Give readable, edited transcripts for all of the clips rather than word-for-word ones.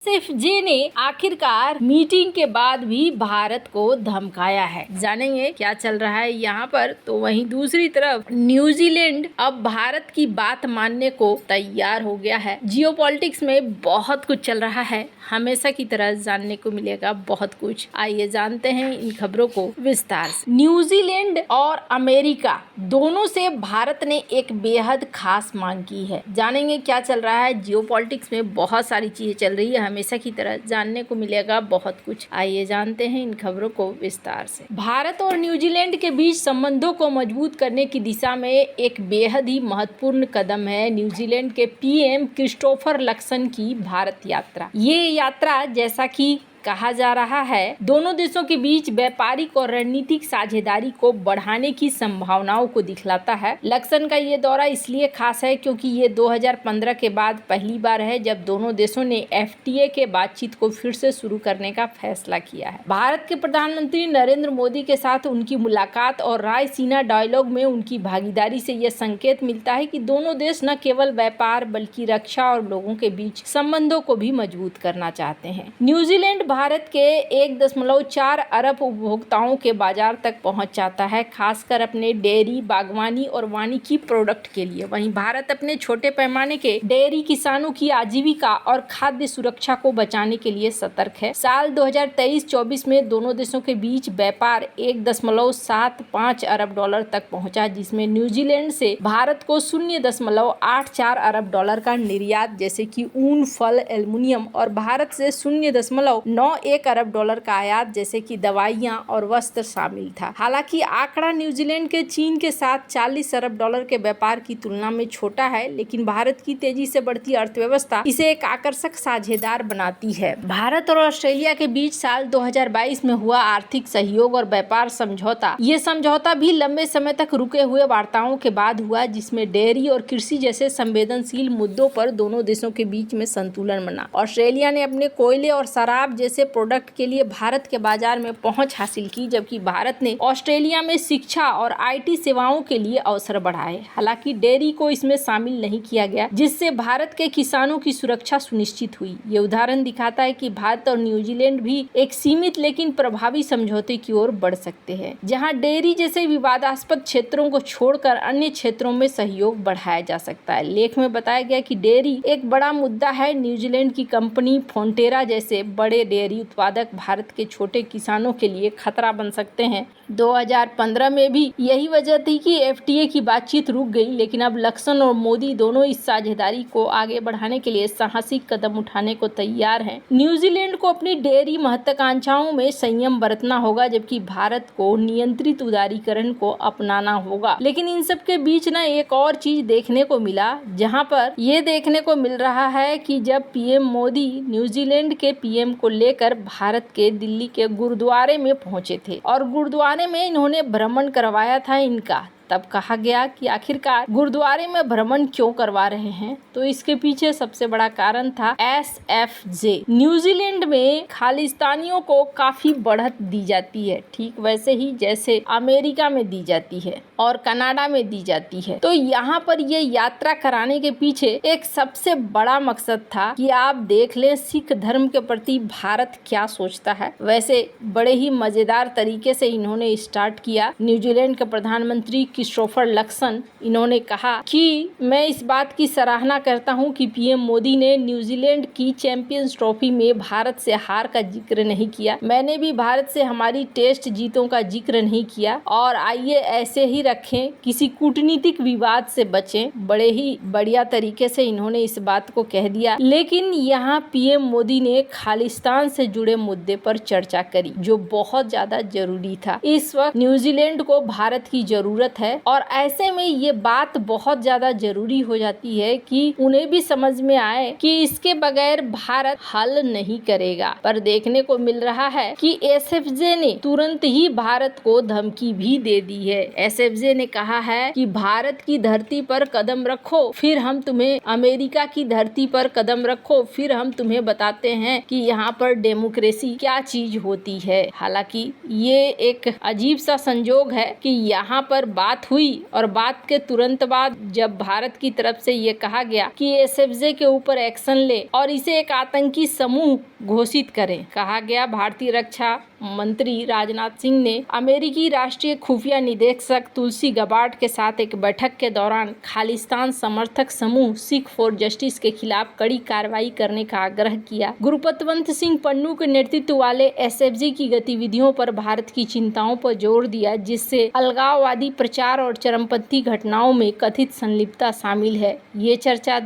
SFJ ने आखिरकार meeting के बाद भी भारत को धमकाया है। जानेंगे क्या चल रहा है यहाँ पर। तो वहीं दूसरी तरफ न्यूजीलैंड अब भारत की बात मानने को तैयार हो गया है। जियोपॉलिटिक्स में बहुत कुछ चल रहा है, हमेशा की तरह जानने को मिलेगा बहुत कुछ। आइए जानते हैं इन खबरों को विस्तार से। न्यूजीलैंड और अमेरिका दोनों से भारत ने एक बेहद खास मांग की है। जानेंगे क्या चल रहा है। जियोपॉलिटिक्स में बहुत सारी चीजें चल रही है, हमेशा की तरह जानने को मिलेगा बहुत कुछ। आइए जानते हैं इन खबरों को विस्तार से। भारत और न्यूजीलैंड के बीच संबंधों को मजबूत करने की दिशा में एक बेहद ही महत्वपूर्ण कदम है न्यूजीलैंड के पीएम क्रिस्टोफर लक्सन की भारत यात्रा। ये यात्रा जैसा कि कहा जा रहा है दोनों देशों के बीच व्यापारिक और रणनीतिक साझेदारी को बढ़ाने की संभावनाओं को दिखलाता है। लक्सन का ये दौरा इसलिए खास है क्योंकि ये 2015 के बाद पहली बार है जब दोनों देशों ने एफटीए के बातचीत को फिर से शुरू करने का फैसला किया है। भारत के प्रधानमंत्री नरेंद्र मोदी के साथ उनकी मुलाकात और रायसीना डायलॉग में उनकी भागीदारी से यह संकेत मिलता है कि दोनों देश न केवल व्यापार बल्कि रक्षा और लोगों के बीच संबंधों को भी मजबूत करना चाहते हैं। न्यूजीलैंड भारत के 1.4 अरब उपभोक्ताओं के बाजार तक पहुंच जाता है, खासकर अपने डेयरी, बागवानी और वानिकी प्रोडक्ट के लिए। वहीं भारत अपने छोटे पैमाने के डेयरी किसानों की आजीविका और खाद्य सुरक्षा को बचाने के लिए सतर्क है। साल 2023-24 में दोनों देशों के बीच व्यापार 1.75 अरब डॉलर तक पहुंचा, जिसमें न्यूजीलैंड से भारत को 0.84 अरब डॉलर का निर्यात जैसे कि ऊन, फल, एल्युमिनियम और भारत से 0.91 अरब डॉलर का आयात जैसे कि दवाइयां और वस्त्र शामिल था। हालांकि आंकड़ा न्यूजीलैंड के चीन के साथ 40 अरब डॉलर के व्यापार की तुलना में छोटा है, लेकिन भारत की तेजी से बढ़ती अर्थव्यवस्था इसे एक आकर्षक साझेदार बनाती है। भारत और ऑस्ट्रेलिया के बीच साल 2022 में हुआ आर्थिक सहयोग और व्यापार समझौता, ये समझौता भी लंबे समय तक रुके हुए वार्ताओं के बाद हुआ, जिसमें डेयरी और कृषि जैसे संवेदनशील मुद्दों पर दोनों देशों के बीच में संतुलन बना। ऑस्ट्रेलिया ने अपने कोयले और शराब जैसे प्रोडक्ट के लिए भारत के बाजार में पहुंच हासिल की, जबकि भारत ने ऑस्ट्रेलिया में शिक्षा और आईटी सेवाओं के लिए अवसर बढ़ाए। हालांकि डेयरी को इसमें शामिल नहीं किया गया, जिससे भारत के किसानों की सुरक्षा सुनिश्चित हुई। ये उदाहरण दिखाता है कि भारत और न्यूजीलैंड भी एक सीमित लेकिन प्रभावी समझौते की ओर बढ़ सकते हैं, जहां डेयरी जैसे विवादास्पद क्षेत्रों को छोड़कर अन्य क्षेत्रों में सहयोग बढ़ाया जा सकता है। लेख में बताया गया कि डेयरी एक बड़ा मुद्दा है। न्यूजीलैंड की कंपनी फोंटेरा जैसे बड़े डेयरी उत्पादक भारत के छोटे किसानों के लिए खतरा बन सकते हैं। 2015 में भी यही वजह थी कि एफटीए की बातचीत रुक गई, लेकिन अब लक्सन और मोदी दोनों इस साझेदारी को आगे बढ़ाने के लिए साहसिक कदम उठाने को तैयार हैं। न्यूजीलैंड को अपनी डेयरी महत्वाकांक्षाओं में संयम बरतना होगा, जबकि भारत को नियंत्रित उदारीकरण को अपनाना होगा। लेकिन इन सब के बीच ना एक और चीज देखने को मिला, जहां पर ये देखने को मिल रहा है कि जब पीएम मोदी न्यूजीलैंड के पीएम को लेकर भारत के दिल्ली के गुरुद्वारे में पहुंचे थे और गुरुद्वारे में इन्होंने भ्रमण करवाया था इनका, तब कहा गया कि आखिरकार गुरुद्वारे में भ्रमण क्यों करवा रहे हैं। तो इसके पीछे सबसे बड़ा कारण था एसएफजे। न्यूजीलैंड में खालिस्तानियों को काफी बढ़त दी जाती है, ठीक वैसे ही जैसे अमेरिका में दी जाती है और कनाडा में दी जाती है। तो यहाँ पर ये यात्रा कराने के पीछे एक सबसे बड़ा मकसद था कि आप देख लें सिख धर्म के प्रति भारत क्या सोचता है। वैसे बड़े ही मजेदार तरीके से इन्होंने स्टार्ट किया। न्यूजीलैंड के प्रधानमंत्री क्रिस्टोफर लक्सन, इन्होंने कहा कि मैं इस बात की सराहना करता हूं कि पीएम मोदी ने न्यूजीलैंड की चैंपियंस ट्रॉफी में भारत से हार का जिक्र नहीं किया। मैंने भी भारत से हमारी टेस्ट जीतों का जिक्र नहीं किया और आइए ऐसे ही रखें, किसी कूटनीतिक विवाद से बचें। बड़े ही बढ़िया तरीके से इन्होंने इस बात को कह दिया। लेकिन यहाँ पीएम मोदी ने खालिस्तान से जुड़े मुद्दे पर चर्चा करी, जो बहुत ज्यादा जरूरी था। इस वक्त न्यूजीलैंड को भारत की जरूरत है और ऐसे में ये बात बहुत ज्यादा जरूरी हो जाती है कि उन्हें भी समझ में आए कि इसके बगैर भारत हल नहीं करेगा। पर देखने को मिल रहा है कि एसएफजे ने तुरंत ही भारत को धमकी भी दे दी है। एसएफजे ने कहा है कि भारत की धरती पर कदम रखो, फिर हम तुम्हें अमेरिका की धरती पर कदम रखो, फिर हम तुम्हें बताते हैं कि यहाँ पर डेमोक्रेसी क्या चीज होती है। हालांकि ये एक अजीब सा संजोग है कि यहाँ पर बात बात हुई और बात के तुरंत बाद जब भारत की तरफ से ये कहा गया कि एसएफजे के ऊपर एक्शन ले और इसे एक आतंकी समूह घोषित करें। कहा गया भारतीय रक्षा मंत्री राजनाथ सिंह ने अमेरिकी राष्ट्रीय खुफिया निदेशक तुलसी गबार्ड के साथ एक बैठक के दौरान खालिस्तान समर्थक समूह सिख फॉर जस्टिस के खिलाफ कड़ी कार्रवाई करने का आग्रह किया। गुरुपतवंत सिंह पन्नू के नेतृत्व वाले एसएफजी की गतिविधियों पर भारत की चिंताओं पर जोर दिया, जिससे अलगाववादी प्रचार और चरमपंथी घटनाओं में कथित संलिप्तता शामिल है। ये चर्चा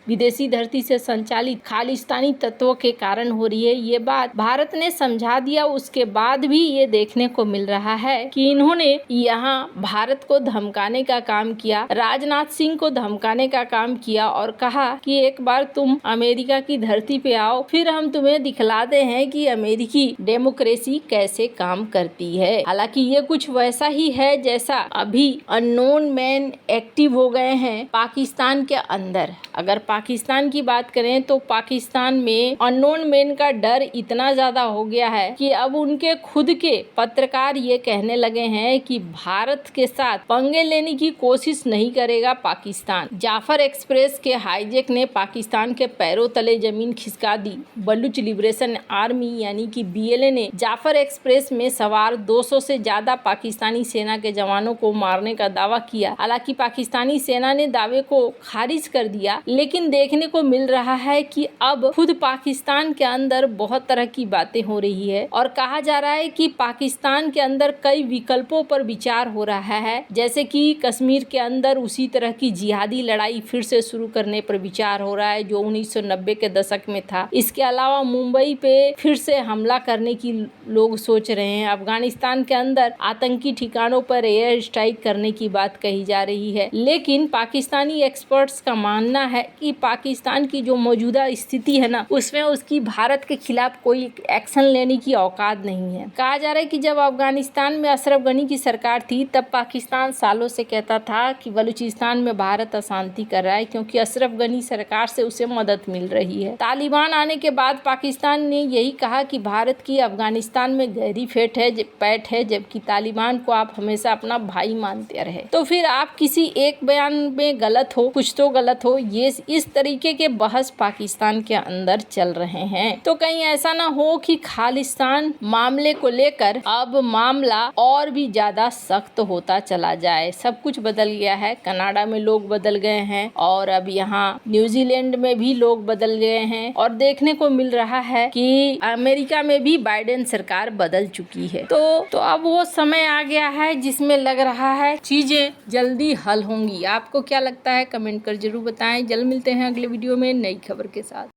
विदेशी धरती से संचालित खालिस्तानी तत्वों के कारण हो रही है। ये बात भारत ने समझा दिया। उसके बाद भी ये देखने को मिल रहा है कि इन्होंने यहाँ भारत को धमकाने का काम किया, राजनाथ सिंह को धमकाने का काम किया और कहा कि एक बार तुम अमेरिका की धरती पे आओ, फिर हम तुम्हें दिखलाते हैं कि अमेरिकी डेमोक्रेसी कैसे काम करती है। हालांकि ये कुछ वैसा ही है जैसा अभी अननोन मैन एक्टिव हो गए हैं पाकिस्तान के अंदर। अगर पाकिस्तान की बात करें तो पाकिस्तान में अननोन मैन का डर इतना ज्यादा हो गया है कि अब उनके खुद के पत्रकार ये कहने लगे हैं कि भारत के साथ पंगे लेने की कोशिश नहीं करेगा पाकिस्तान। जाफर एक्सप्रेस के हाईजैक ने पाकिस्तान के पैरों तले जमीन खिसका दी। बलूच लिबरेशन आर्मी यानी कि बीएलए ने जाफर एक्सप्रेस में सवार 200 से ज्यादा पाकिस्तानी सेना के जवानों को मारने का दावा किया। हालांकि पाकिस्तानी सेना ने दावे को खारिज कर दिया, लेकिन देखने को मिल रहा है कि अब खुद पाकिस्तान के अंदर बहुत तरह की बातें हो रही है और कहा जा रहा है कि पाकिस्तान के अंदर कई विकल्पों पर विचार हो रहा है, जैसे कि कश्मीर के अंदर उसी तरह की जिहादी लड़ाई फिर से शुरू करने पर विचार हो रहा है जो 1990 के दशक में था। इसके अलावा मुंबई पे फिर से हमला करने की लोग सोच रहे हैं। अफगानिस्तान के अंदर आतंकी ठिकानों पर एयर स्ट्राइक करने की बात कही जा रही है, लेकिन पाकिस्तानी एक्सपर्ट्स का मानना है कि पाकिस्तान की जो मौजूदा स्थिति है ना, उसमें उसकी भारत के खिलाफ कोई एक्शन लेने की औकात नहीं है। कहा जा रहा है कि जब अफगानिस्तान में अशरफ गनी की सरकार थी तब पाकिस्तान सालों से कहता था कि बलूचिस्तान में भारत अशांति कर रहा है क्योंकि अशरफ गनी सरकार से उसे मदद मिल रही है। तालिबान आने के बाद पाकिस्तान ने यही कहा कि भारत की अफगानिस्तान में गहरी पैठ है, जबकि तालिबान को आप हमेशा अपना भाई मानते रहे। तो फिर आप किसी एक बयान में गलत हो, कुछ तो गलत हो। ये इस तरीके के बहस पाकिस्तान के अंदर चल रहे हैं। तो कहीं ऐसा ना हो कि खालिस्तान मामले को लेकर अब मामला और भी ज्यादा सख्त होता चला जाए। सब कुछ बदल गया है। कनाडा में लोग बदल गए हैं और अब यहाँ न्यूजीलैंड में भी लोग बदल गए हैं और देखने को मिल रहा है कि अमेरिका में भी बाइडेन सरकार बदल चुकी है। तो अब वो समय आ गया है जिसमें लग रहा है चीजें जल्दी हल होंगी। आपको क्या लगता है कमेंट कर जरूर बताएं। जल्द मिलते हैं अगले वीडियो में नई खबर के साथ।